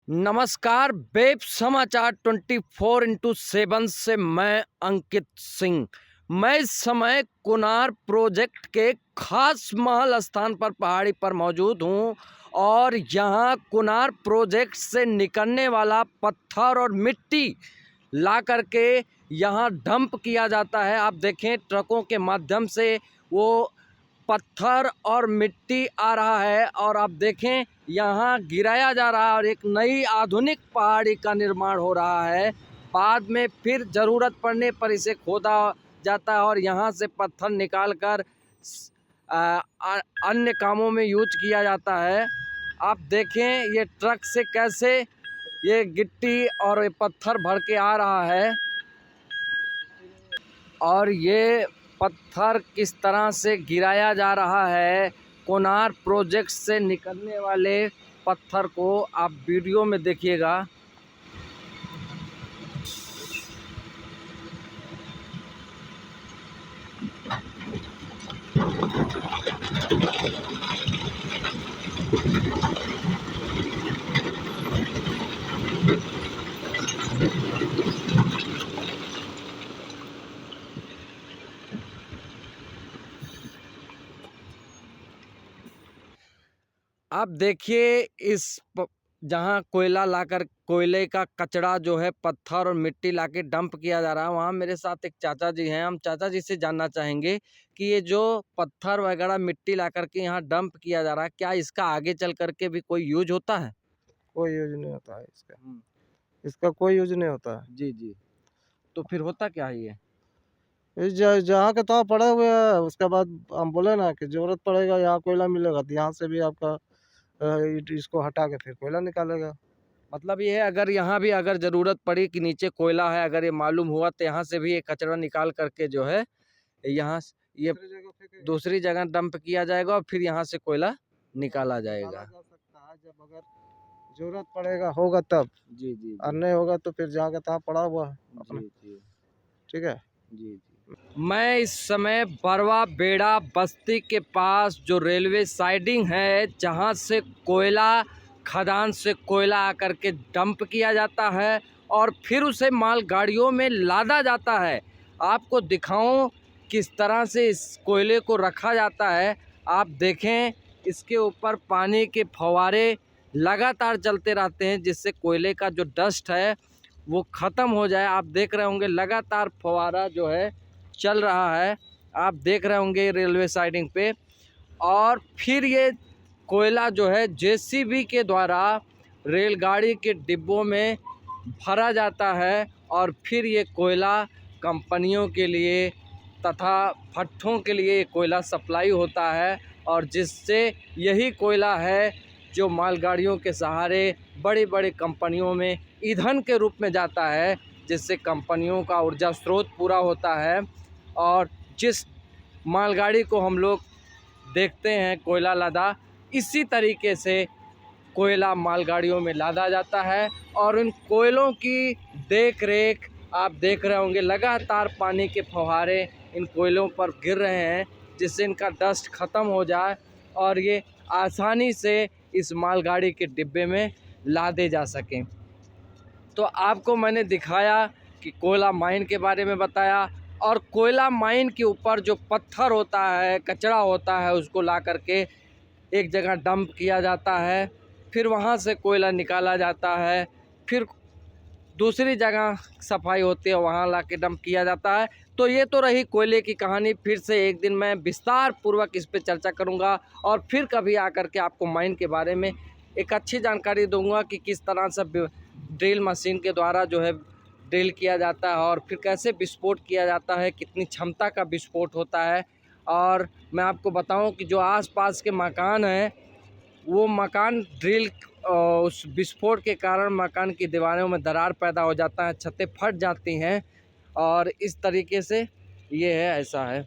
नमस्कार, वेब समाचार 24x7 से मैं अंकित सिंह। मैं इस समय कोनार प्रोजेक्ट के खास महल स्थान पर पहाड़ी पर मौजूद हूं और यहां कोनार प्रोजेक्ट से निकलने वाला पत्थर और मिट्टी ला करके यहां डंप किया जाता है। आप देखें, ट्रकों के माध्यम से वो पत्थर और मिट्टी आ रहा है और आप देखें यहाँ गिराया जा रहा है और एक नई आधुनिक पहाड़ी का निर्माण हो रहा है। बाद में फिर ज़रूरत पड़ने पर इसे खोदा जाता है और यहाँ से पत्थर निकाल कर अन्य कामों में यूज किया जाता है। आप देखें ये ट्रक से कैसे ये गिट्टी और ये पत्थर भर के आ रहा है और ये पत्थर किस तरह से गिराया जा रहा है। कोनार प्रोजेक्ट से निकलने वाले पत्थर को आप वीडियो में देखिएगा। आप देखिए इस जहाँ कोयला लाकर कोयले का कचरा जो है पत्थर और मिट्टी लाके डंप किया जा रहा है, वहाँ मेरे साथ एक चाचा जी हैं। हम चाचा जी से जानना चाहेंगे कि ये जो पत्थर वगैरह मिट्टी ला करके यहाँ डंप किया जा रहा है, क्या इसका आगे चल करके भी कोई यूज होता है? कोई यूज नहीं होता है इसका। इसका कोई यूज नहीं होता है। जी जी। तो फिर होता क्या है ये? जहाँ के तहाँ पड़े हुए हैं। उसके बाद हम बोले ना कि जरूरत पड़ेगा यहाँ कोयला मिलेगा तो यहाँ से भी आपका इसको हटा के फिर कोयला निकालेगा। मतलब ये है, अगर यहाँ भी अगर ज़रूरत पड़ी कि नीचे कोयला है, अगर ये मालूम हुआ तो यहाँ से भी ये कचरा निकाल करके जो है यहाँ ये दूसरी जगह डंप किया जाएगा और फिर यहाँ से कोयला निकाला जाएगा। जा सकता है जब अगर जरूरत पड़ेगा होगा तब। जी जी और नहीं होगा तो फिर जहाँ के तहाँ पड़ा हुआ है अपना। जी ठीक है जी जी। मैं इस समय बरवा बेड़ा बस्ती के पास जो रेलवे साइडिंग है, जहाँ से कोयला खदान से कोयला आकर के डंप किया जाता है और फिर उसे मालगाड़ियों में लादा जाता है। आपको दिखाऊं किस तरह से इस कोयले को रखा जाता है। आप देखें, इसके ऊपर पानी के फव्वारे लगातार चलते रहते हैं जिससे कोयले का जो डस्ट है वो ख़त्म हो जाए। आप देख रहे होंगे लगातार फव्वारा जो है चल रहा है, आप देख रहे होंगे रेलवे साइडिंग पे। और फिर ये कोयला जो है जेसीबी के द्वारा रेलगाड़ी के डिब्बों में भरा जाता है और फिर ये कोयला कंपनियों के लिए तथा भट्ठों के लिए कोयला सप्लाई होता है और जिससे यही कोयला है जो मालगाड़ियों के सहारे बड़ी बड़ी कंपनियों में ईंधन के रूप में जाता है, जिससे कंपनियों का ऊर्जा स्रोत पूरा होता है। और जिस मालगाड़ी को हम लोग देखते हैं कोयला लादा, इसी तरीके से कोयला मालगाड़ियों में लादा जाता है और इन कोयलों की देख रेख आप देख रहे होंगे, लगातार पानी के फव्वारे इन कोयलों पर गिर रहे हैं जिससे इनका डस्ट ख़त्म हो जाए और ये आसानी से इस मालगाड़ी के डिब्बे में लादे जा सकें। तो आपको मैंने दिखाया कि कोयला माइन के बारे में बताया और कोयला माइन के ऊपर जो पत्थर होता है, कचरा होता है, उसको ला करके एक जगह डंप किया जाता है, फिर वहाँ से कोयला निकाला जाता है, फिर दूसरी जगह सफाई होती है वहाँ ला के डंप किया जाता है। तो ये तो रही कोयले की कहानी। फिर से एक दिन मैं विस्तार पूर्वक इस पे चर्चा करूँगा और फिर कभी आकर के आपको माइन के बारे में एक अच्छी जानकारी दूंगा कि किस तरह से ड्रिल मशीन के द्वारा जो है ड्रिल किया जाता है और फिर कैसे विस्फोट किया जाता है, कितनी क्षमता का विस्फोट होता है। और मैं आपको बताऊं कि जो आसपास के मकान हैं वो मकान ड्रिल उस विस्फोट के कारण मकान की दीवारों में दरार पैदा हो जाता है, छतें फट जाती हैं और इस तरीके से ये है, ऐसा है।